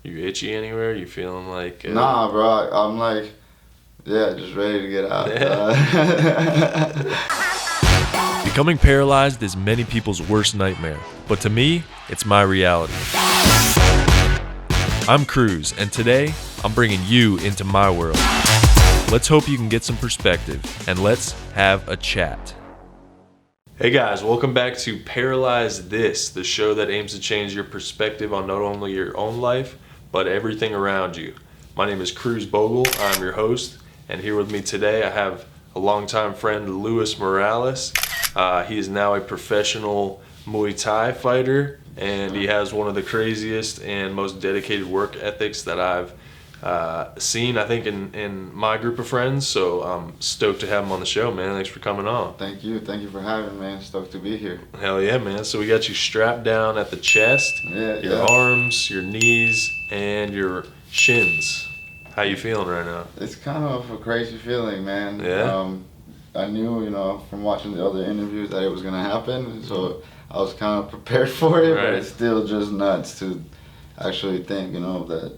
You itchy anywhere? You feeling like? Nah, bro. I'm like, yeah, just ready to get out. Becoming paralyzed is many people's worst nightmare, but to me, it's my reality. I'm Cruz, and today, I'm bringing you into my world. Let's hope you can get some perspective, and let's have a chat. Hey guys, welcome back to Paralyze This, the show that aims to change your perspective on not only your own life, but everything around you. My name is Cruz Bogle, I'm your host, and here with me today I have a longtime friend, Luis Morales. He is now a professional Muay Thai fighter, and he has one of the craziest and most dedicated work ethics that I've seen, I think, in my group of friends. So I'm stoked to have him on the show, man. Thanks for coming on. Thank you for having me, man. Stoked to be here. Hell yeah, man. So we got you strapped down at the chest, your arms, your knees, and your shins. How you feeling right now? It's kind of a crazy feeling, man. Yeah. I knew, from watching the other interviews that it was gonna happen, so I was kind of prepared for it. Right. But it's still just nuts to actually think, that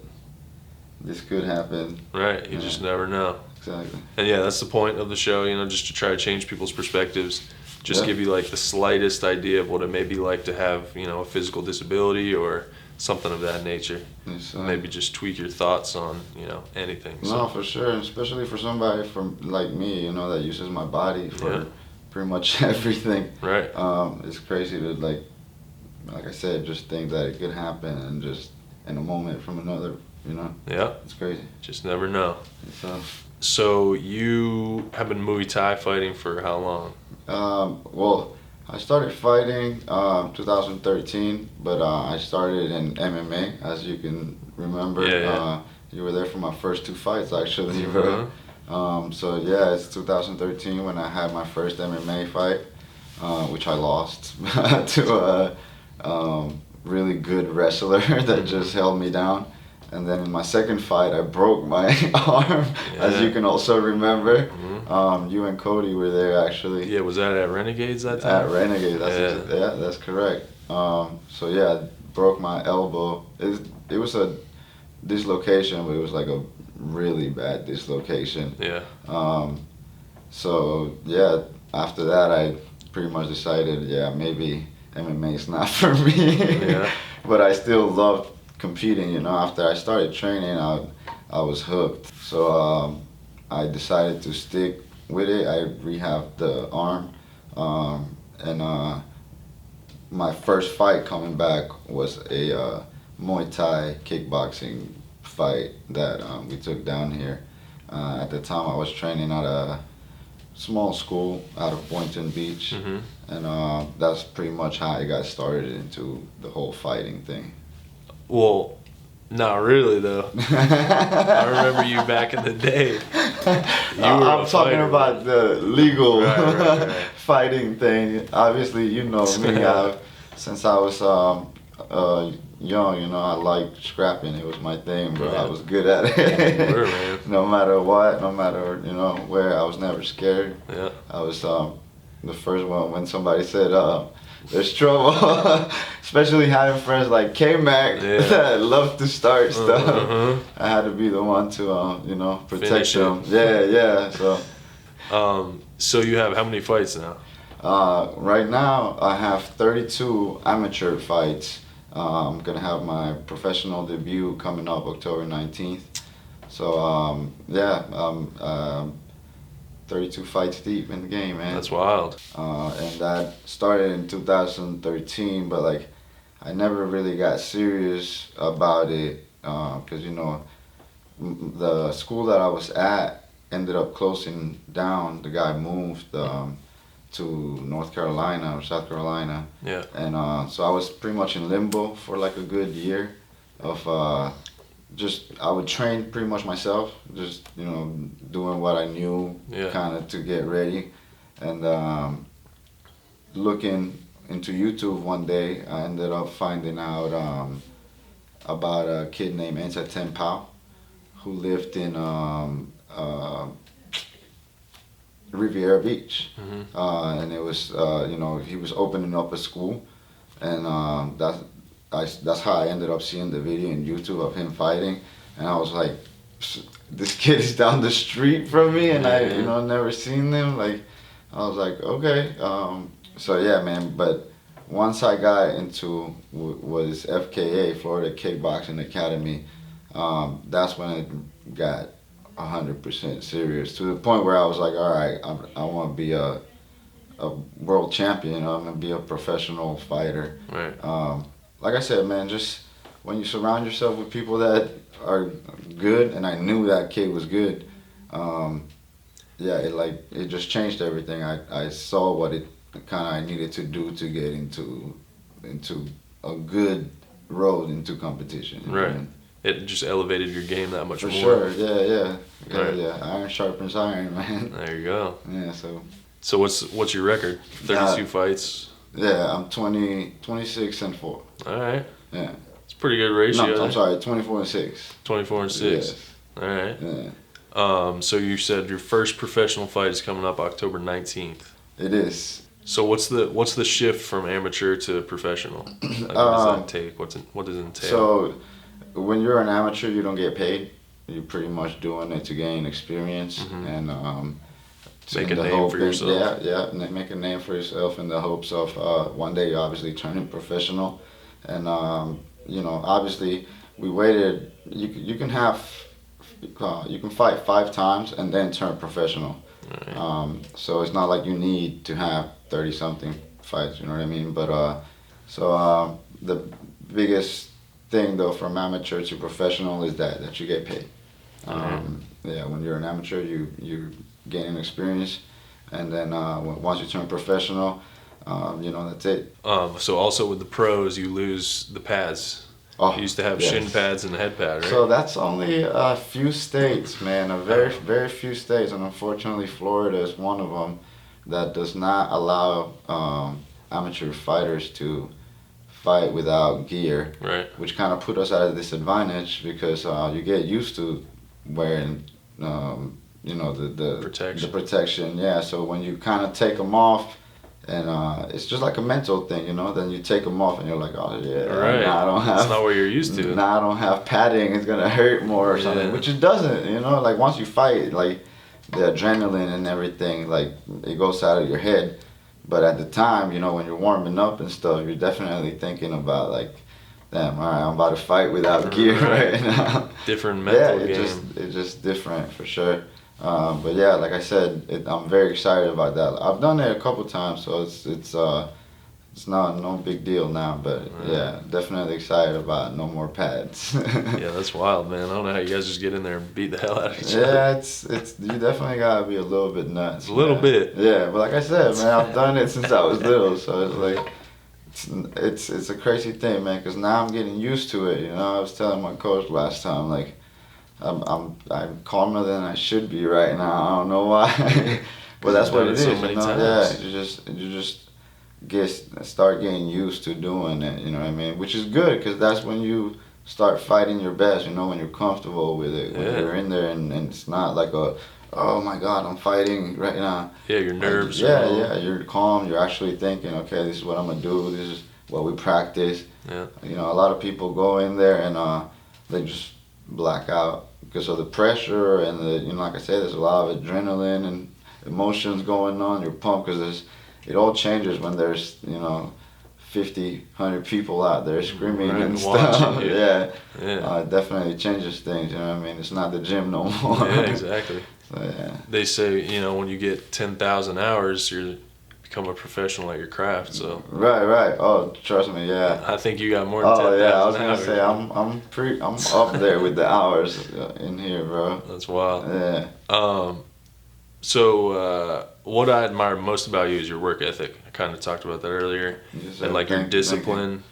this could happen. Right. You just never know. Exactly. And yeah, that's the point of the show, just to try to change people's perspectives. Just give you like the slightest idea of what it may be like to have, a physical disability or something of that nature. Yes, Maybe just tweak your thoughts on, anything. So. No, for sure, especially for somebody like me, that uses my body for pretty much everything. Right. It's crazy to like I said, just think that it could happen and just in a moment from another, Yeah. It's crazy. Just never know. So you have been Muay Thai fighting for how long? Well, I started fighting 2013, but I started in MMA, as you can remember. Yeah. You were there for my first two fights, actually. Mm-hmm. So yeah, it's 2013 when I had my first MMA fight, which I lost to a really good wrestler that just held me down. And then in my second fight, I broke my arm, as you can also remember. Mm-hmm. You and Cody were there, actually. Yeah, was that at Renegades that time? At Renegades, that's correct. So yeah, I broke my elbow. It was a dislocation, but it was like a really bad dislocation. Yeah. So yeah, after that, I pretty much decided, maybe MMA is not for me. Yeah. But I still loved competing, after I started training, I was hooked. So I decided to stick with it. I rehabbed the arm, and my first fight coming back was a Muay Thai kickboxing fight that we took down here. At the time, I was training at a small school out of Boynton Beach, and that's pretty much how I got started into the whole fighting thing. Well, not really though. I remember you back in the day. I'm talking about the legal right. fighting thing. Obviously, you know me. Since I was young, I liked scrapping. It was my thing, bro. I was good at it. You were, man. No matter what, no matter where, I was never scared. Yeah. I was the first one when somebody said, there's trouble, especially having friends like K-Mac that love to start stuff. I had to be the one to, protect them. Yeah. So you have how many fights now? Right now, I have 32 amateur fights. I'm gonna have my professional debut coming up October 19th. So 32 fights deep in the game, man. That's wild. And that started in 2013, but I never really got serious about it because the school that I was at ended up closing down. The guy moved to North Carolina or South Carolina. Yeah. And so I was pretty much in limbo for a good year of I would train pretty much myself, just doing what I knew, kind of to get ready, and looking into YouTube one day, I ended up finding out about a kid named Ensa Tempao, who lived in Riviera Beach, and it was he was opening up a school, and that's how I ended up seeing the video on YouTube of him fighting, and I was like, this kid is down the street from me, and I never seen them. Like, I was like, okay. So yeah, man. But once I got into was FKA, Florida Kickboxing Academy, that's when it got 100% serious, to the point where I was like, all right, I want to be a world champion. I'm gonna be a professional fighter. Right. Like I said, man, just when you surround yourself with people that are good, and I knew that kid was good. It just changed everything. I saw what it kind of I needed to do to get into a good road into competition. Right. It just elevated your game that much For more. sure. Yeah. Right. Yeah. Iron sharpens iron, man. There you go. Yeah. So what's your record? 32 fights. Yeah, I'm 26-4. All right. Yeah. It's a pretty good ratio. No, I'm sorry, 24-6. 24-6. Yes. All right. Yeah. So you said your first professional fight is coming up October 19th. It is. So what's the shift from amateur to professional? Like, what does that take? What does it entail? So when you're an amateur, you don't get paid. You're pretty much doing it to gain experience and make a name for yourself. Yeah, make a name for yourself in the hopes of one day obviously turning professional. And obviously we waited. You can fight 5 times and then turn professional. Right. So it's not like you need to have 30-something fights. You know what I mean? But the biggest thing though from amateur to professional is that you get paid. Yeah, when you're an amateur, you're gaining experience, and then once you turn professional, that's it. So also with the pros, you lose the pads. You used to have shin pads and a head pad, right? So that's only a few states, man. A very few states, and unfortunately, Florida is one of them that does not allow amateur fighters to fight without gear. Right. Which kind of put us at a disadvantage because you get used to wearing, the protection. Yeah. So when you kind of take them off, and it's just like a mental thing, then you take them off and you're like, oh yeah, right. Now I don't have. It's not what you're used to. Now I don't have padding. It's gonna hurt more or something, which it doesn't. Like once you fight, like the adrenaline and everything, like it goes out of your head. But at the time, when you're warming up and stuff, you're definitely thinking about like, damn, all right, I'm about to fight without gear right now. Different mental game. It's just different for sure. But yeah, like I said, I'm very excited about that. I've done it a couple times, so it's not no big deal now. But yeah, definitely excited about no more pads. Yeah, that's wild, man. I don't know how you guys just get in there and beat the hell out of each other. Yeah, it's you definitely gotta be a little bit nuts. A little bit. Yeah, but like I said, man, I've done it since I was little, so it's like. It's a crazy thing, man, because now I'm getting used to it. I was telling my coach last time, like, I'm calmer than I should be right now. I don't know why, but that's what it is. So many times. Yeah, you just start getting used to doing it. You know what I mean? Which is good, because that's when you start fighting your best. When you're comfortable with it, when you're in there, and it's not like oh my God, I'm fighting right now. Yeah, your nerves. Yeah, you're calm. You're actually thinking, okay, this is what I'm gonna do. This is what we practice. Yeah. A lot of people go in there and they just black out because of the pressure and like I said, there's a lot of adrenaline and emotions going on. You're pumped because it all changes when there's 50, 100 people out there screaming and stuff. Yeah. It definitely changes things. You know what I mean? It's not the gym no more. Yeah, exactly. So, yeah. They say, when you get 10,000 hours, you become a professional at your craft. So. Right. Oh, trust me, yeah. I think you got more than 10,000 hours. Oh yeah, I was gonna say I'm up there with the hours in here, bro. That's wild. Yeah. So what I admire most about you is your work ethic. I kind of talked about that earlier, and like your discipline.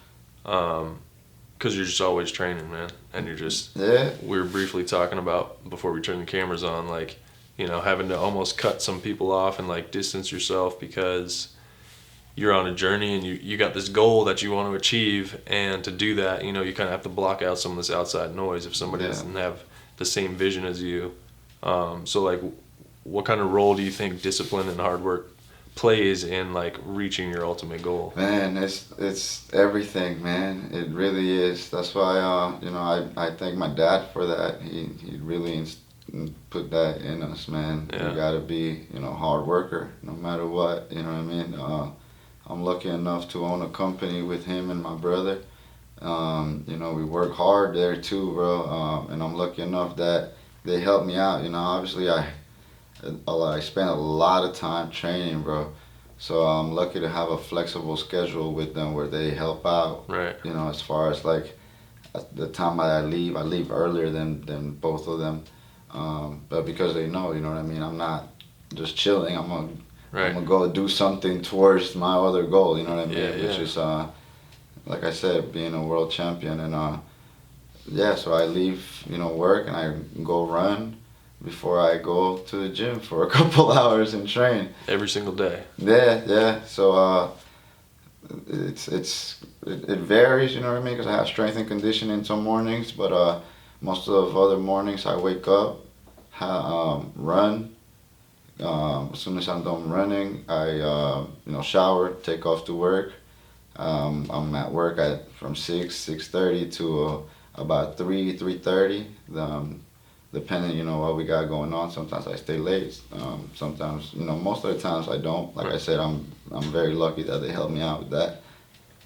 Because you're just always training, man, and you're just. Yeah. We were briefly talking about before we turned the cameras on, like, having to almost cut some people off and like distance yourself because you're on a journey and you got this goal that you want to achieve, and to do that, you kind of have to block out some of this outside noise if somebody doesn't have the same vision as you. So like, what kind of role do you think discipline and hard work plays in like reaching your ultimate goal? Man, it's everything, man. It really is. That's why I thank my dad for that. He really put that in us, man. Yeah. You gotta be hard worker no matter what. You know what I mean? I'm lucky enough to own a company with him and my brother. We work hard there too, bro. And I'm lucky enough that they help me out. Obviously I spend a lot of time training, bro. So I'm lucky to have a flexible schedule with them where they help out. Right. As far as like the time I leave earlier than both of them. But because they know, you know what I mean, I'm not just chilling. I'm gonna go do something towards my other goal. You know what I mean? Yeah, Which is like I said, being a world champion. And so I leave work and I go run before I go to the gym for a couple hours and train. Every single day. Yeah. So it varies, you know what I mean? Because I have strength and conditioning some mornings, but most of the other mornings I wake up, run. As soon as I'm done running, I shower, take off to work. I'm at work from 6:30 to about 3:30. Depending, what we got going on. Sometimes I stay late. Sometimes, most of the times I don't. Like I said, I'm very lucky that they help me out with that.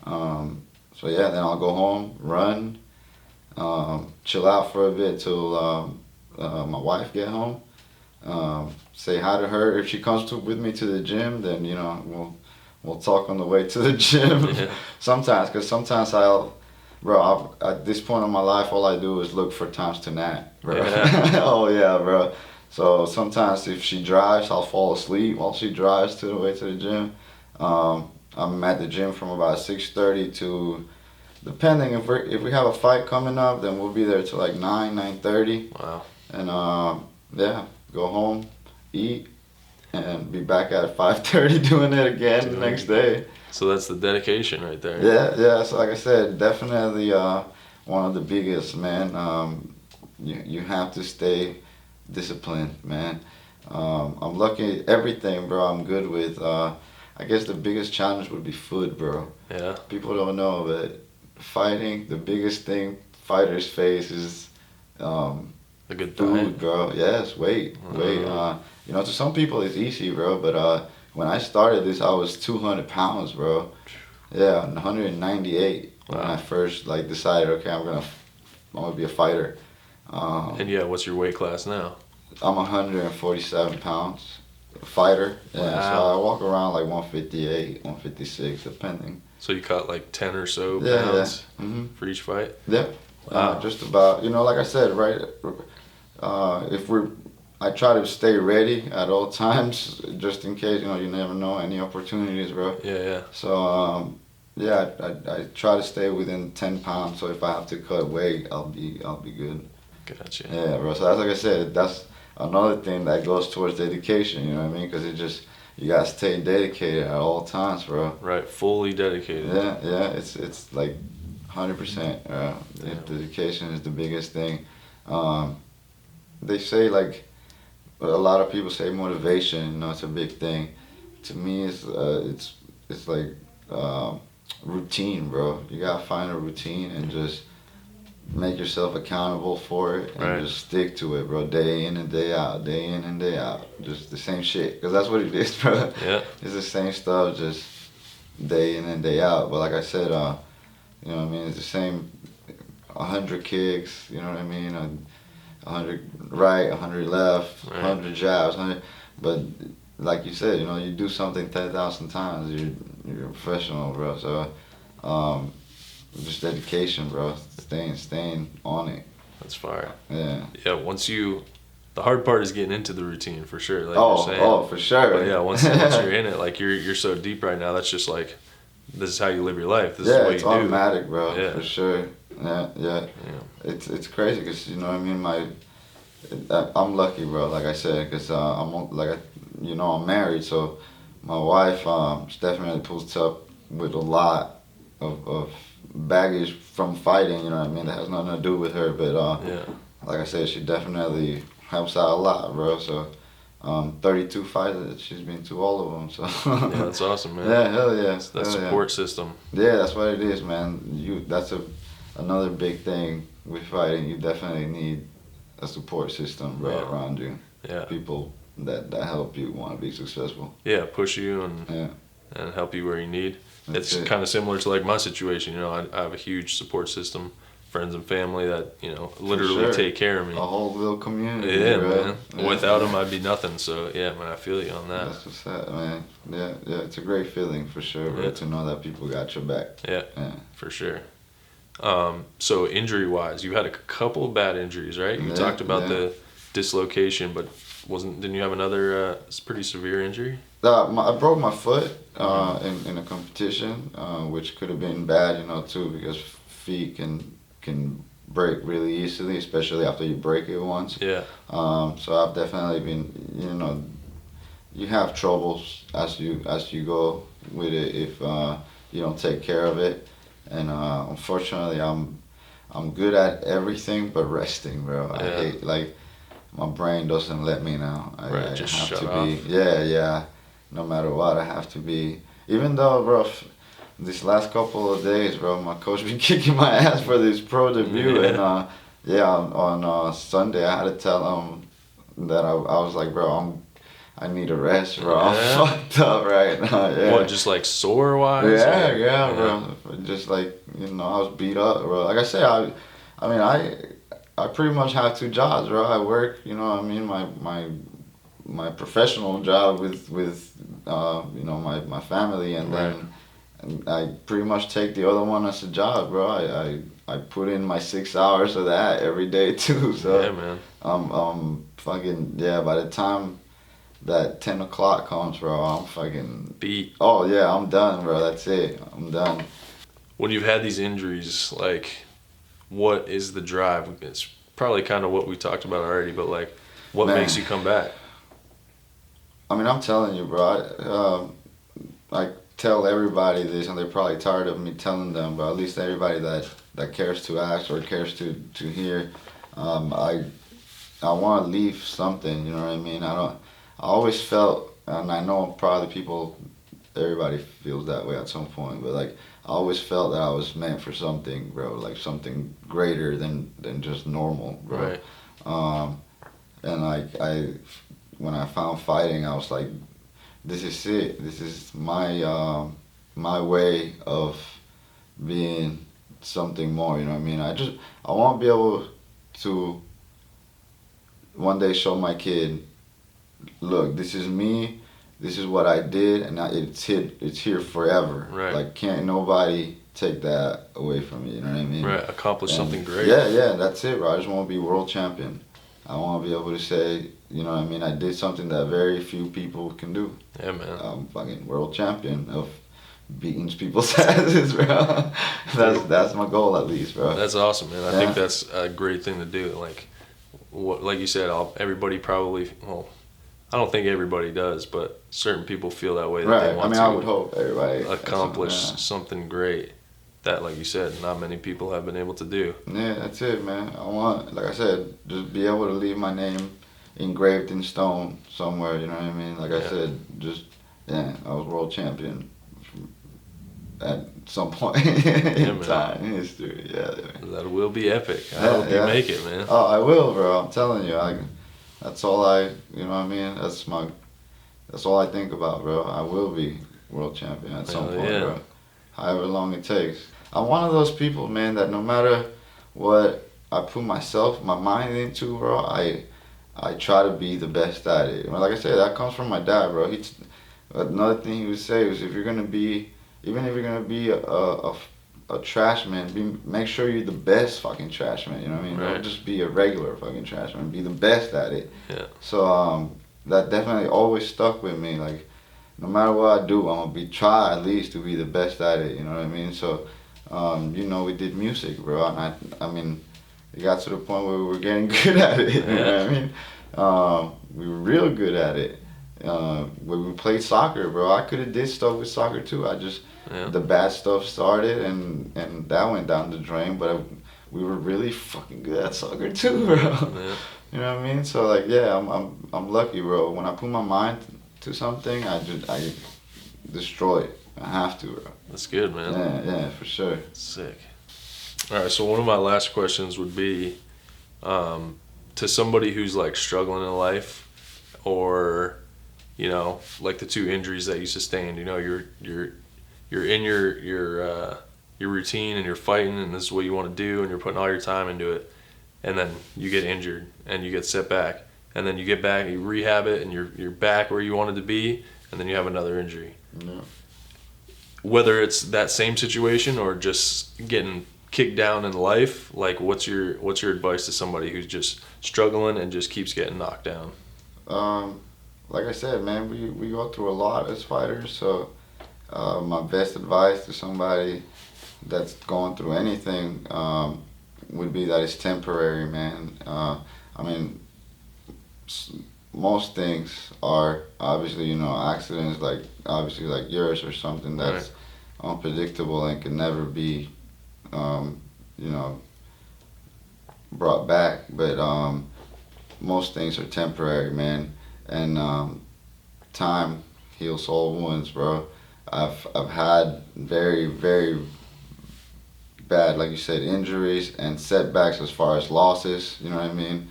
So yeah, then I'll go home, run, chill out for a bit till my wife get home. Say hi to her. If she comes with me to the gym, then we'll talk on the way to the gym. Yeah. Sometimes at this point in my life, all I do is look for times to nap, bro. Yeah. Oh yeah, bro. So sometimes if she drives, I'll fall asleep while she drives to the way to the gym. I'm at the gym from about 6:30 to, depending if we have a fight coming up, then we'll be there till like 9:30. Wow. And go home, eat, and be back at 5:30 doing it again the next day. So that's the dedication right there. Yeah. So like I said, definitely one of the biggest, man. You have to stay disciplined, man. I'm lucky. Everything, bro, I'm good with. I guess the biggest challenge would be food, bro. Yeah. People don't know, but fighting, the biggest thing fighters face is a good food, diet. bro. Yes, weight. To some people it's easy, bro, but when I started this, I was 200 pounds, bro. Yeah, 198 when I first decided, okay, I'm gonna be a fighter. And yeah, what's your weight class now? I'm 147 pounds, fighter. Yeah, Wow. so I walk around like 158, 156, depending. So you cut like 10 or so Yeah, pounds Mm-hmm. for each fight? Yeah. Wow. Just about. Like I said, right? I try to stay ready at all times, just in case. You never know any opportunities, bro. Yeah. So I try to stay within 10 pounds. So if I have to cut weight, I'll be good. Gotcha. Yeah, bro. So that's like I said. That's another thing that goes towards dedication. You know what I mean? Because you gotta stay dedicated at all times, bro. Right, fully dedicated. Yeah. It's like 100%. Dedication is the biggest thing. They say a lot of people say motivation. It's a big thing. To me, it's like routine, bro. You gotta find a routine and just make yourself accountable for it and just stick to it, bro. Day in and day out, day in and day out. Just the same shit, because that's what it is, bro. Yeah. It's the same stuff, just day in and day out. But like I said, you know what I mean? It's the same 100 kicks, you know what I mean? 100 right, 100 left, 100 jabs, 100. But like you said, you do something 10,000 times, you're a professional, bro. So just dedication, bro. Staying on it. That's fire. Yeah. Yeah, the hard part is getting into the routine for sure. Like you're saying. Oh, for sure. But yeah, once you're in it, like you're so deep right now, that's just like, this is how you live your life. This is what it's you do. automatic, bro. Yeah. For sure. Yeah. It's crazy because I mean, I'm lucky, bro. Like I said, because I'm married, so my wife definitely pulls up with a lot of baggage from fighting. You know what I mean? That has nothing to do with her, but like I said, she definitely helps out a lot, bro. So 32 fights. She's been to all of them. So yeah, that's awesome, man. Yeah, hell yeah. It's that support system. Yeah, that's what it is, man. That's another big thing with fighting. You definitely need a support system, bro, around you. Yeah. People that help you want to be successful. Yeah, push you and help you where you need. That's it's kind of similar to like my situation. You know, I have a huge support system, friends and family that, you know, literally take care of me. A whole little community. Yeah, right? man. Yeah. Without them, I'd be nothing. So yeah, man, I feel you on that. That's what's that, man. Yeah, it's a great feeling for sure, bro, to know that people got your back. Yeah, for sure. So injury-wise, you had a couple of bad injuries, right? You talked about the dislocation, but didn't you have another pretty severe injury? I broke my foot in a competition, which could have been bad, you know, too, because feet can break really easily, especially after you break it once. Yeah. So I've definitely been, you know, you have troubles as you go with it if you don't take care of it. And unfortunately, I'm good at everything but resting, bro. I hate, like, my brain doesn't let me now. I just have shut to off. be. Yeah. No matter what, I have to be. Even though, bro, this last couple of days, bro, my coach been kicking my ass for this pro debut, and on Sunday I had to tell him that I was like, bro, I need a rest, bro. I'm fucked up right now. Yeah. What, just like sore wise? Yeah, bro. Just like, you know, I was beat up, bro. Like I said, I pretty much have 2 jobs, bro. I work, you know what I mean, my professional job with you know, my family, and then I pretty much take the other one as a job, bro. I put in my 6 hours of that every day too. So yeah, man. Fucking by the time that 10 o'clock comes, bro, I'm fucking beat. Oh yeah, I'm done, bro. That's it. I'm done. When you've had these injuries, like, what is the drive? It's probably kind of what we talked about already, but like, what makes you come back? I mean, I'm telling you, bro. I tell everybody this, and they're probably tired of me telling them, but at least everybody that cares to ask or cares to hear, I want to leave something. You know what I mean? I always felt, and I know probably everybody feels that way at some point, but like, I always felt that I was meant for something, bro. Like something greater than just normal, bro. Right. And like when I found fighting, I was like, this is it. This is my way of being something more. You know what I mean? I want to be able to one day show my kid, look, this is me. This is what I did, and it's here forever. Right. Like, can't nobody take that away from me. You know what I mean? Right. Accomplish something great. Yeah. That's it, bro. I just want to be world champion. I want to be able to say, you know what I mean, I did something that very few people can do. Yeah, man. I'm fucking world champion of beating people's asses, bro. That's my goal, at least, bro. That's awesome, man. I think that's a great thing to do. Like you said, everybody probably, well, I don't think everybody does, but certain people feel that way, that they want to I would hope everybody accomplish something great that, like you said, not many people have been able to do. Yeah, that's it, man. I want, like I said, just be able to leave my name engraved in stone somewhere, you know what I mean? Like I said, I was world champion at some point in time, in history. Yeah, that will be epic. I hope you make it, man. Oh, I will, bro. I'm telling you. That's all you know what I mean? That's all I think about, bro. I will be world champion at some point, bro. However long it takes. I'm one of those people, man, that no matter what I put my mind into, bro, I try to be the best at it. Like I said, that comes from my dad, bro. Another thing he would say was, even if you're gonna be a trash man, make sure you're the best fucking trash man. You know what I mean? Right. Don't just be a regular fucking trash man. Be the best at it. Yeah. So that definitely always stuck with me. Like, no matter what I do, I'm gonna try at least to be the best at it. You know what I mean? So, you know, we did music, bro, and I mean, it got to the point where we were getting good at it. You know what I mean? We were real good at it. When we played soccer, bro, I could have did stuff with soccer too. The bad stuff started, and that went down the drain. But we were really fucking good at soccer too, bro. Yeah. You know what I mean? So like, yeah, I'm lucky, bro. When I put my mind to something, I destroy it. I have to, bro. That's good, man. Yeah, for sure. Sick. All right, so one of my last questions would be, to somebody who's like struggling in life, or, you know, like the 2 injuries that you sustained. You know, you're in your routine and you're fighting, and this is what you want to do, and you're putting all your time into it, and then you get injured and you get set back, and then you get back, you rehab it, and you're back where you wanted to be, and then you have another injury. Yeah. Whether it's that same situation or just getting kicked down in life, like what's your advice to somebody who's just struggling and just keeps getting knocked down? Like I said, man, we go through a lot as fighters, so my best advice to somebody that's going through anything would be that it's temporary, man. I mean, most things are obviously, you know, accidents, like obviously like yours or something that's unpredictable and can never be, you know, brought back. But most things are temporary, man. And time heals all wounds, bro. I've had very, very bad, like you said, injuries and setbacks as far as losses, you know what I mean?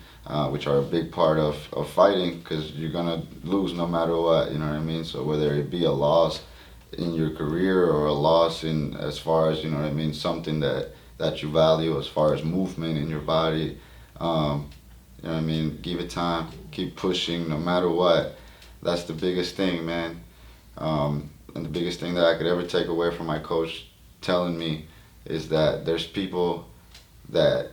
Which are a big part of fighting, because you're gonna lose no matter what, you know what I mean? So whether it be a loss in your career or a loss in as far as, you know what I mean, something that you value as far as movement in your body, you know what I mean, give it time, keep pushing no matter what. That's the biggest thing, man. And the biggest thing that I could ever take away from my coach telling me is that there's people that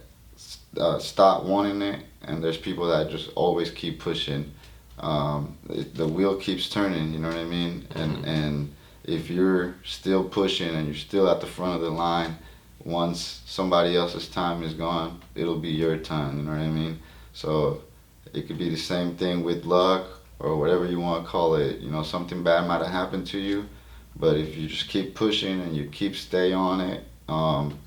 stop wanting it, and there's people that just always keep pushing. The wheel keeps turning, you know what I mean? And if you're still pushing and you're still at the front of the line, once somebody else's time is gone, it'll be your time, you know what I mean? So it could be the same thing with luck or whatever you want to call it. You know, something bad might have happened to you, but if you just keep pushing and you keep stay on it,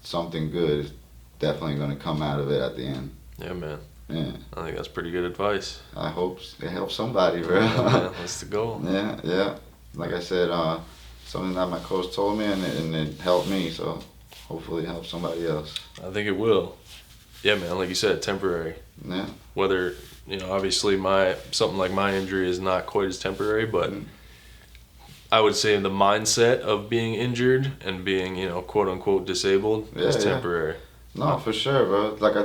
something good is definitely going to come out of it at the end. Yeah, man. Yeah. I think that's pretty good advice. I hope it helps somebody, bro. Yeah, that's the goal. Yeah. Like I said, something that my coach told me, and it helped me, so hopefully it helps somebody else. I think it will. Yeah, man, like you said, temporary. Yeah. Whether, you know, obviously something like my injury is not quite as temporary, but I would say the mindset of being injured and being, you know, quote unquote disabled is temporary. No, for sure, bro. Like, I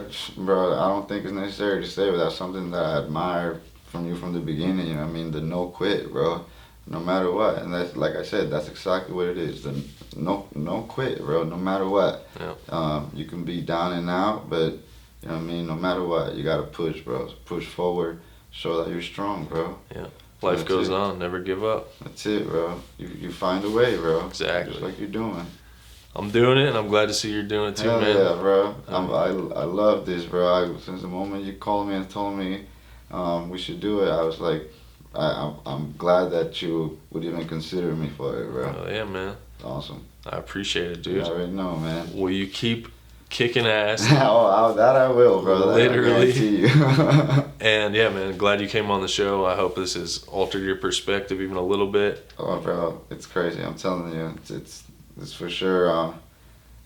don't think it's necessary to say, but that's something that I admire from you from the beginning. You know what I mean? The no quit, bro. No matter what, and that's, like I said, that's exactly what it is. The no quit, bro. No matter what. Yeah. You can be down and out, but you know what I mean. No matter what, you gotta push, bro. Push forward. Show that you're strong, bro. Yeah. Life goes on. Never give up. That's it, bro. You find a way, bro. Exactly. Just like you're doing. I'm doing it, and I'm glad to see you're doing it too, man. Yeah, bro. I love this, bro. Since the moment you called me and told me we should do it, I was like, I'm glad that you would even consider me for it, bro. Oh, yeah, man. Awesome. I appreciate it, dude. I already know, man. Will you keep kicking ass? Oh, that I will, bro. Literally. I you. And yeah, man, glad you came on the show. I hope this has altered your perspective even a little bit. Oh, bro, it's crazy. I'm telling you, it's for sure.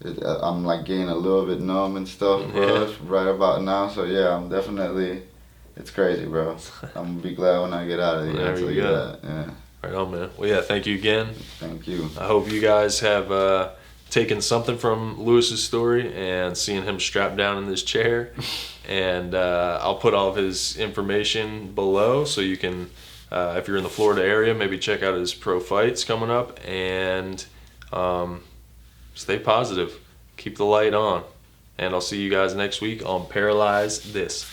I'm like getting a little bit numb and stuff, bro, right about now. So yeah, I'm definitely. It's crazy, bro. I'm gonna be glad when I get out of here. There you go. Yeah. Right on, man. Well, yeah, thank you again. Thank you. I hope you guys have taken something from Lewis's story and seeing him strapped down in this chair. And I'll put all of his information below, so you can, if you're in the Florida area, maybe check out his pro fights coming up, and stay positive. Keep the light on. And I'll see you guys next week on Paralyze This.